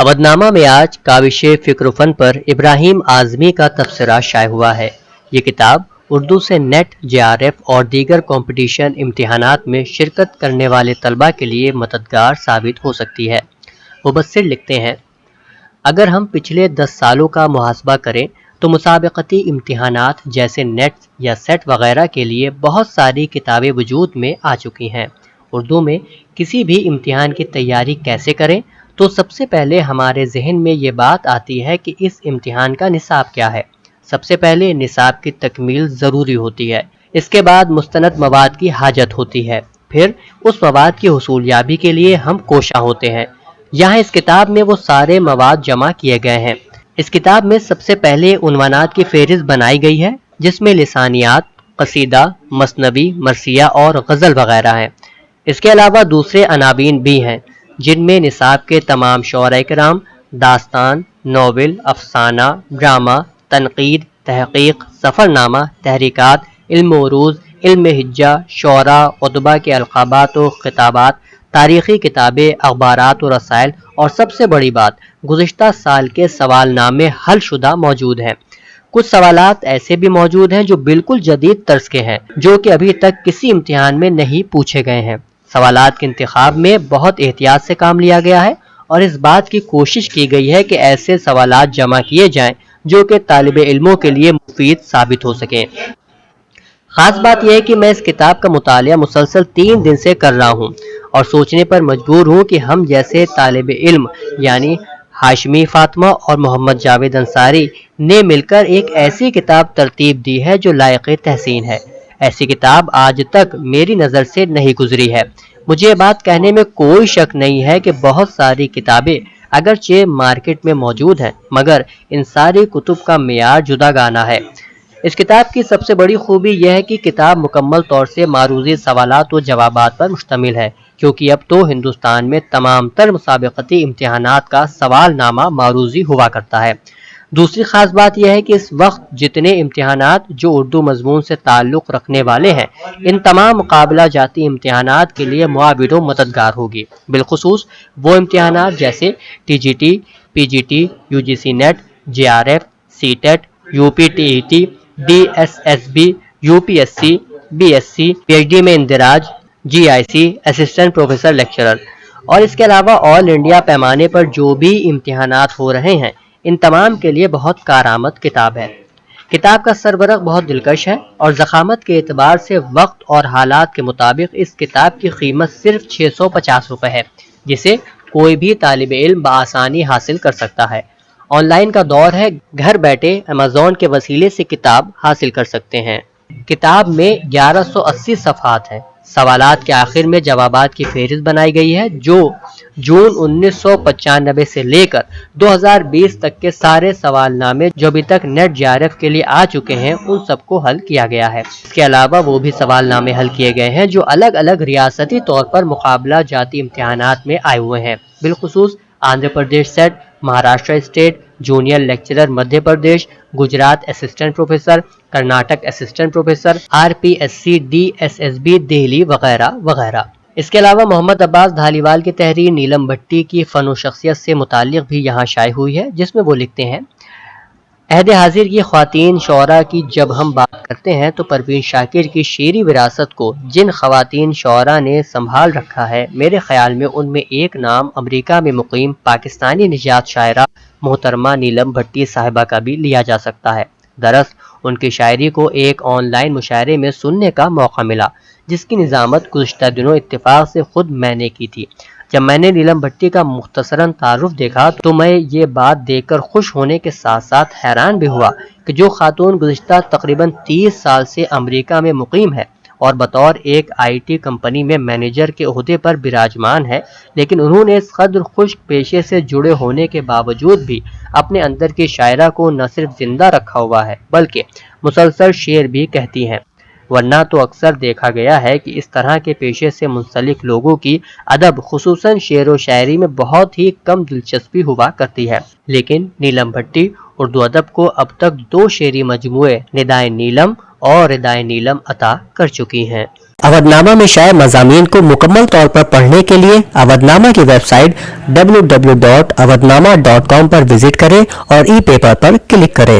اودنامہ میں آج کاوش فکر و فن پر ابراہیم اعظمی کا تبصرہ شائع ہوا ہے۔ یہ کتاب اردو سے نیٹ، جے آر ایف اور دیگر کمپٹیشن امتحانات میں شرکت کرنے والے طلباء کے لیے مددگار ثابت ہو سکتی ہے۔ مبصر لکھتے ہیں، اگر ہم پچھلے 10 سالوں کا محاسبہ کریں تو مسابقتی امتحانات جیسے نیٹ یا سیٹ وغیرہ کے لیے بہت ساری کتابیں وجود میں آ چکی ہیں۔ اردو میں کسی بھی امتحان کی تیاری کیسے کریں تو سب سے پہلے ہمارے ذہن میں یہ بات آتی ہے کہ اس امتحان کا نصاب کیا ہے۔ سب سے پہلے نصاب کی تکمیل ضروری ہوتی ہے، اس کے بعد مستند مواد کی حاجت ہوتی ہے، پھر اس مواد کی حصولیابی کے لیے ہم کوشاں ہوتے ہیں۔ یہاں اس کتاب میں وہ سارے مواد جمع کیے گئے ہیں۔ اس کتاب میں سب سے پہلے عنوانات کی فہرست بنائی گئی ہے، جس میں لسانیات، قصیدہ، مثنوی، مرثیہ اور غزل وغیرہ ہیں۔ اس کے علاوہ دوسرے عناوین بھی ہیں جن میں نصاب کے تمام شعراء کرام، داستان، ناول، افسانہ، ڈرامہ، تنقید، تحقیق، سفر نامہ، تحریکات، علم عروض، علم حجہ، شعراء، ادباء کے القابات و خطابات، تاریخی کتابیں، اخبارات و رسائل اور سب سے بڑی بات گزشتہ سال کے سوال نامے حل شدہ موجود ہیں۔ کچھ سوالات ایسے بھی موجود ہیں جو بالکل جدید طرز کے ہیں، جو کہ ابھی تک کسی امتحان میں نہیں پوچھے گئے ہیں۔ سوالات کے انتخاب میں بہت احتیاط سے کام لیا گیا ہے اور اس بات کی کوشش کی گئی ہے کہ ایسے سوالات جمع کیے جائیں جو کہ طالب علموں کے لیے مفید ثابت ہو سکیں۔ خاص بات یہ ہے کہ میں اس کتاب کا مطالعہ مسلسل 3 دن سے کر رہا ہوں اور سوچنے پر مجبور ہوں کہ ہم جیسے طالب علم یعنی ہاشمی فاطمہ اور محمد جاوید انصاری نے مل کر ایک ایسی کتاب ترتیب دی ہے جو لائق تحسین ہے۔ ایسی کتاب آج تک میری نظر سے نہیں گزری ہے۔ مجھے یہ بات کہنے میں کوئی شک نہیں ہے کہ بہت ساری کتابیں اگرچہ مارکیٹ میں موجود ہیں مگر ان ساری کتب کا معیار جدا گانا ہے۔ اس کتاب کی سب سے بڑی خوبی یہ ہے کہ کتاب مکمل طور سے معروضی سوالات و جوابات پر مشتمل ہے، کیونکہ اب تو ہندوستان میں تمام تر مسابقتی امتحانات کا سوال نامہ معروضی ہوا کرتا ہے۔ دوسری خاص بات یہ ہے کہ اس وقت جتنے امتحانات جو اردو مضمون سے تعلق رکھنے والے ہیں، ان تمام مقابلہ جاتی امتحانات کے لیے معاون و مددگار ہوگی، بالخصوص وہ امتحانات جیسے T G T, P G T, U G C NET, J R F, C TET, U P T E T, D S S B, U P S C, B S C, P H D میں اندراج، G I C, assistant professor lecturer, اور اس کے علاوہ آل India پیمانے پر جو بھی امتحانات ہو رہے ہیں، ان تمام کے لیے بہت کارآمد کتاب ہے۔ کتاب کا سربرق بہت دلکش ہے اور ضخامت کے اعتبار سے وقت اور حالات کے مطابق اس کتاب کی قیمت صرف 650 روپے ہے، جسے کوئی بھی طالب علم بآسانی حاصل کر سکتا ہے۔ آن لائن کا دور ہے، گھر بیٹھے امیزون کے وسیلے سے کتاب حاصل کر سکتے ہیں۔ کتاب میں 1180 صفحات ہیں۔ سوالات کے آخر میں جوابات کی فہرست بنائی گئی ہے جو جون 1995 سے لے کر 2020 تک کے سارے سوال نامے جو ابھی تک نیٹ جے آر ایف کے لیے آ چکے ہیں ان سب کو حل کیا گیا ہے۔ اس کے علاوہ وہ بھی سوال نامے حل کیے گئے ہیں جو الگ الگ ریاستی طور پر مقابلہ جاتی امتحانات میں آئے ہوئے ہیں، بالخصوص Andhra Pradesh SET, Maharashtra state, junior lecturer Madhya Pradesh, Gujarat assistant professor, Karnataka assistant professor, R P S C, D S S B Delhi وغیرہ وغیرہ۔ اس کے علاوہ محمد عباس دھالیوال کی تحریر نیلم بھٹی کی فن و شخصیت سے متعلق بھی یہاں شائع ہوئی ہے، جس میں وہ لکھتے ہیں، عہد حاضر کی خواتین شعراء کی جب ہم بات کرتے ہیں تو پروین شاکر کی شعری وراثت کو جن خواتین شعراء نے سنبھال رکھا ہے، میرے خیال میں ان میں ایک نام امریکہ میں مقیم پاکستانی نژاد شاعرہ محترمہ نیلم بھٹی صاحبہ کا بھی لیا جا سکتا ہے۔ دراصل ان کی شاعری کو ایک آن لائن مشاعرے میں سننے کا موقع ملا، جس کی نظامت گزشتہ دنوں اتفاق سے خود میں نے کی تھی۔ جب میں نے نیلم بھٹی کا مختصراً تعارف دیکھا تو میں یہ بات دیکھ کر خوش ہونے کے ساتھ ساتھ حیران بھی ہوا کہ جو خاتون گزشتہ تقریباً 30 سال سے امریکہ میں مقیم ہے اور بطور ایک آئی ٹی کمپنی میں مینیجر کے عہدے پر براجمان ہے، لیکن انہوں نے اس قدر خشک پیشے سے جڑے ہونے کے باوجود بھی اپنے اندر کی شاعرہ کو نہ صرف زندہ رکھا ہوا ہے بلکہ مسلسل شعر بھی کہتی ہیں، ورنہ تو اکثر دیکھا گیا ہے کہ اس طرح کے پیشے سے منسلک لوگوں کی ادب خصوصاً شعر و شاعری میں بہت ہی کم دلچسپی ہوا کرتی ہے، لیکن نیلم بھٹی اردو ادب کو اب تک 2 شعری مجموعے ندائے نیلم اور ردائے نیلم عطا کر چکی ہیں۔ اودھ-نامہ میں شائع مضامین کو مکمل طور پر پڑھنے کے لیے اودھ-نامہ کی ویب سائٹ www.awadhnama.com پر وزٹ کریں اور ای پیپر پر کلک کریں۔